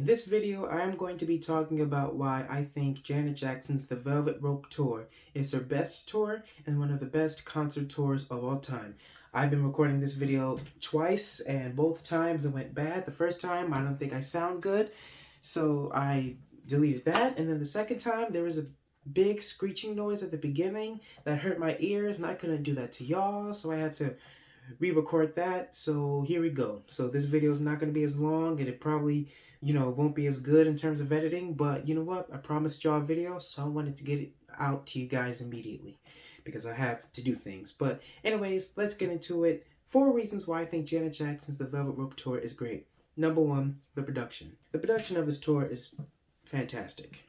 this video, I am going to be talking about why I think Janet Jackson's The Velvet Rope Tour is her best tour and one of the best concert tours of all time. I've been recording this video twice, and both times it went bad. The first time, I don't think I sound good, so I deleted that. And then the second time, there was a big screeching noise at the beginning that hurt my ears, and I couldn't do that to y'all, so I had to re-record that. So here we go. So this video is not going to be as long, and it probably won't be as good in terms of editing, but you know what, I promised y'all a video, so I wanted to get it out to you guys immediately because I have to do things. But anyways, let's get into it. 4 reasons why I think Janet Jackson's The Velvet Rope Tour is great. Number 1, the production. The production of this tour is fantastic.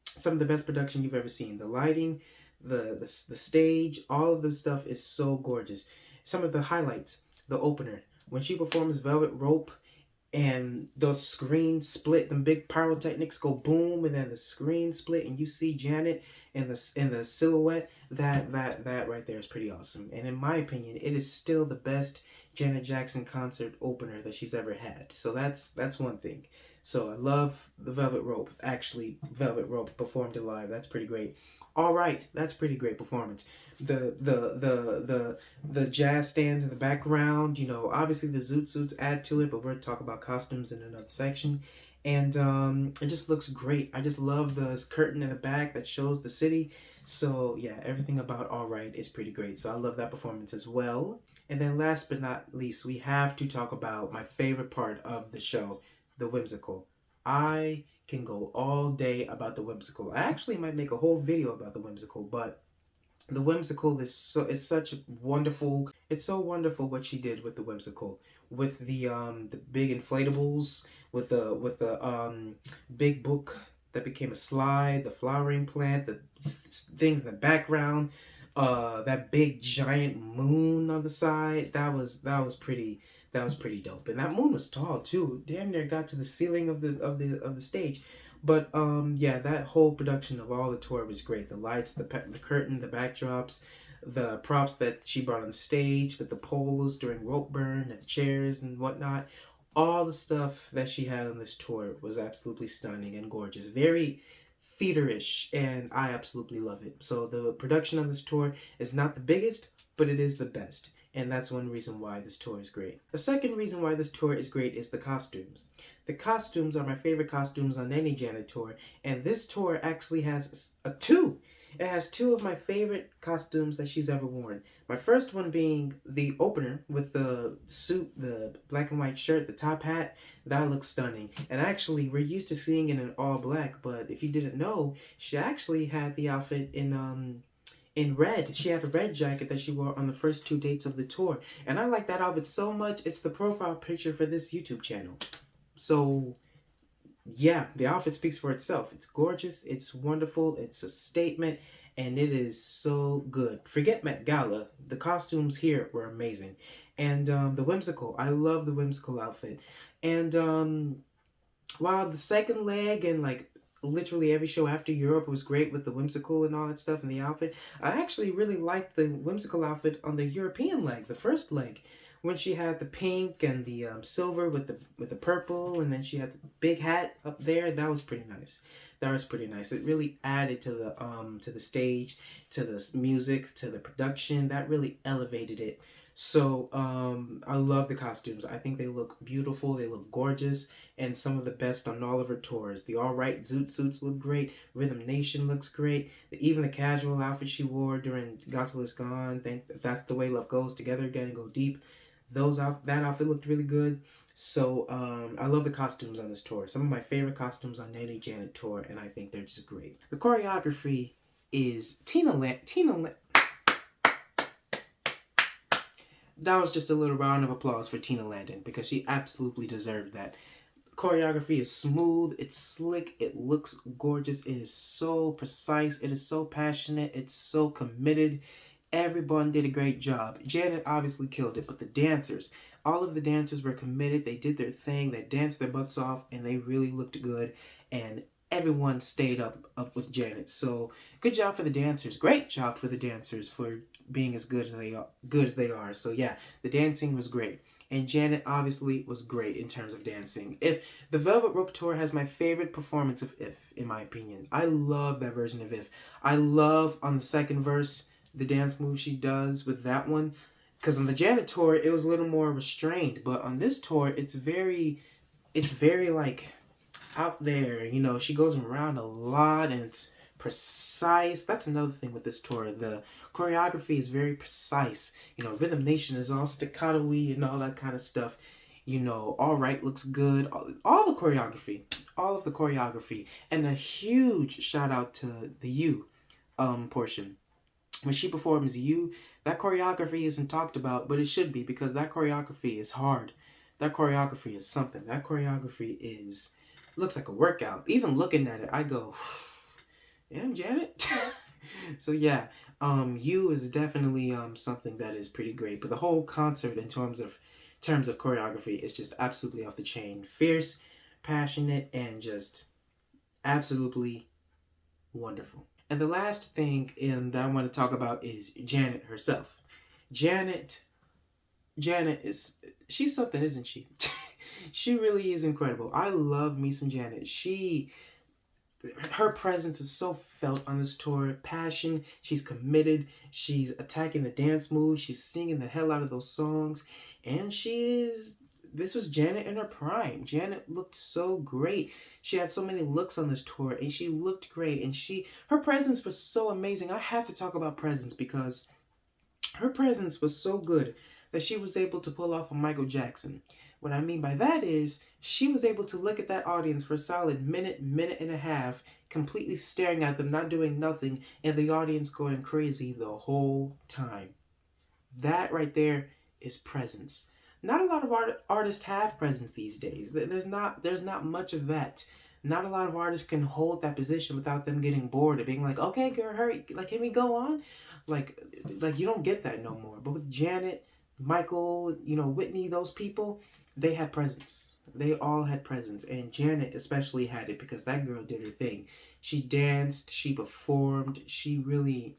Some of the best production you've ever seen. The lighting, the stage, all of this stuff is so gorgeous. Some of the highlights, the opener, when she performs Velvet Rope and those screens split, the big pyrotechnics go boom, and then the screen split, and you see Janet in the silhouette. That right there is pretty awesome. And in my opinion, it is still the best Janet Jackson concert opener that she's ever had. So that's one thing. So I love the Velvet Rope. Actually, Velvet Rope performed it live. That's pretty great. All right, that's pretty great performance. The jazz stands in the background. Obviously the zoot suits add to it, but we're talking about costumes in another section. And it just looks great. I just love the curtain in the back that shows the city. So yeah, everything about All Right is pretty great. So I love that performance as well. And then last but not least, we have to talk about my favorite part of the show, the whimsical. I can go all day about the whimsical. I actually might make a whole video about the whimsical, but the whimsical is such wonderful. It's so wonderful what she did with the whimsical, with the big inflatables, with the big book that became a slide, the flowering plant, the things in the background, that big giant moon on the side. That was pretty dope. And that moon was tall too. Damn near got to the ceiling of the stage. But yeah, that whole production of all the tour was great. The lights, the curtain, the backdrops, the props that she brought on stage with the poles during rope burn and the chairs and whatnot. All the stuff that she had on this tour was absolutely stunning and gorgeous. Very theaterish, and I absolutely love it. So the production on this tour is not the biggest, but it is the best. And that's one reason why this tour is great. The second reason why this tour is great is the costumes. The costumes are my favorite costumes on any Janet tour, and this tour actually has two. It has two of my favorite costumes that she's ever worn. My first one being the opener with the suit, the black and white shirt, the top hat. That looks stunning. And actually, we're used to seeing it in all black, but if you didn't know, she actually had the outfit in red. She had a red jacket that she wore on the first 2 dates of the tour. And I like that outfit so much. It's the profile picture for this YouTube channel. So yeah, the outfit speaks for itself. It's gorgeous, it's wonderful, it's a statement, and it is so good. Forget Met Gala, the costumes here were amazing. And the whimsical, I love the whimsical outfit. And while the second leg and like literally every show after Europe was great with the whimsical and all that stuff and the outfit, I actually really liked the whimsical outfit on the European leg, the first leg, when she had the pink and the silver with the purple, and then she had the big hat up there. That was pretty nice. That was pretty nice. It really added to the stage, to the music, to the production. That really elevated it. So I love the costumes. I think they look beautiful. They look gorgeous, and some of the best on all of her tours. The All Right zoot suits look great. Rhythm Nation looks great. Even the casual outfit she wore during Got Till It's Gone. That's the Way Love Goes, Together Again, Go Deep. That outfit looked really good. So I love the costumes on this tour. Some of my favorite costumes on any Janet tour, and I think they're just great. The choreography is that was just a little round of applause for Tina Landon because she absolutely deserved that. Choreography is smooth, it's slick, it looks gorgeous, it is so precise, it is so passionate, it's so committed. Everyone did a great job. Janet obviously killed it, but the dancers, all of the dancers were committed. They did their thing. They danced their butts off, and they really looked good. And everyone stayed up with Janet. So good job for the dancers. Great job for the dancers for being as good as they are. So yeah, the dancing was great. And Janet obviously was great in terms of dancing. If the Velvet Rope Tour has my favorite performance of If, in my opinion. I love that version of If. I love on the second verse the dance move she does with that one. Because on the Janet tour, it was a little more restrained. But on this tour, it's very like out there. You know, she goes around a lot and it's precise. That's another thing with this tour. The choreography is very precise. You know, Rhythm Nation is all staccato-y and all that kind of stuff. You know, All Right looks good. All the choreography. All of the choreography. And a huge shout out to the You portion. When she performs You, that choreography isn't talked about, but it should be because that choreography is hard. That choreography is something. That choreography is looks like a workout. Even looking at it, I go, damn, Janet. So yeah, You is definitely something that is pretty great. But the whole concert in terms of choreography is just absolutely off the chain. Fierce, passionate, and just absolutely wonderful. And the last thing that I want to talk about is Janet herself. Janet she's something, isn't she? She really is incredible. I love me some Janet. Her presence is so felt on this tour. Passion, she's committed, she's attacking the dance moves, she's singing the hell out of those songs, and this was Janet in her prime. Janet looked so great. She had so many looks on this tour, and she looked great, and her presence was so amazing. I have to talk about presence because her presence was so good that she was able to pull off a Michael Jackson. What I mean by that is she was able to look at that audience for a solid minute and a half, completely staring at them, not doing nothing, and the audience going crazy the whole time. That right there is presence. Not a lot of artists have presence these days. There's not much of that. Not a lot of artists can hold that position without them getting bored or being like, okay, girl, hurry, like, can we go on? Like you don't get that no more. But with Janet, Michael, Whitney, those people, they had presence. They all had presence. And Janet especially had it because that girl did her thing. She danced, she performed, she really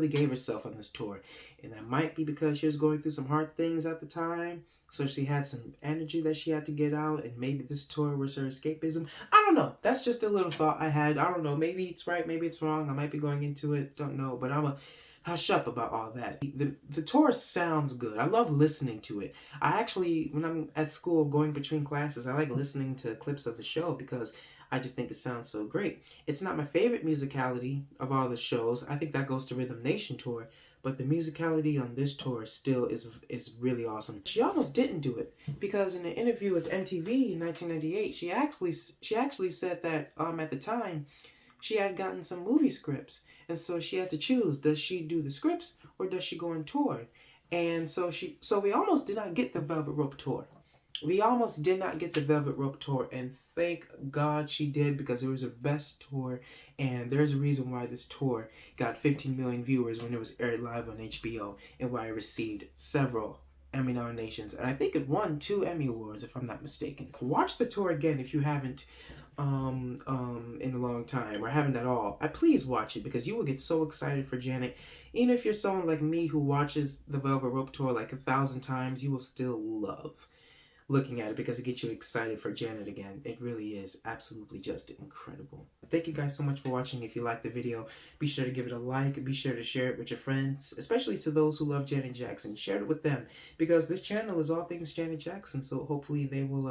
gave herself on this tour. And that might be because she was going through some hard things at the time. So she had some energy that she had to get out. And maybe this tour was her escapism. I don't know. That's just a little thought I had. I don't know. Maybe it's right. Maybe it's wrong. I might be going into it. Don't know. But I'm a hush up about all that. The tour sounds good. I love listening to it. I actually, when I'm at school going between classes, I like listening to clips of the show because I just think it sounds so great. It's not my favorite musicality of all the shows. I think that goes to Rhythm Nation tour. But the musicality on this tour still is really awesome. She almost didn't do it because in an interview with MTV in 1998, she actually said that at the time she had gotten some movie scripts, and so she had to choose: does she do the scripts or does she go on tour? And so we almost did not get the Velvet Rope tour. We almost did not get the Velvet Rope tour, and thank God she did because it was her best tour, and there's a reason why this tour got 15 million viewers when it was aired live on HBO, and why it received several Emmy nominations, and I think it won 2 Emmy Awards if I'm not mistaken. Watch the tour again if you haven't in a long time or haven't at all. Please watch it because you will get so excited for Janet. Even if you're someone like me who watches the Velvet Rope tour like 1,000 times, you will still love looking at it because it gets you excited for Janet again. It really is absolutely just incredible. Thank you guys so much for watching. If you liked the video, be sure to give it a like. Be sure to share it with your friends, especially to those who love Janet Jackson. Share it with them because this channel is all things Janet Jackson. So hopefully they will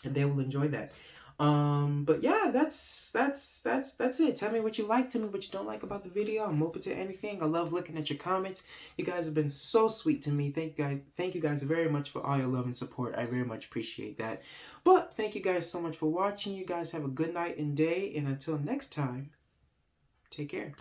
enjoy that. But yeah, that's it. Tell me what you like, tell me what you don't like about the video. I'm open to anything. I love looking at your comments. You guys have been so sweet to me. Thank you guys very much for all your love and support. I very much appreciate that. But thank you guys so much for watching. You guys have a good night and day, and until next time, take care.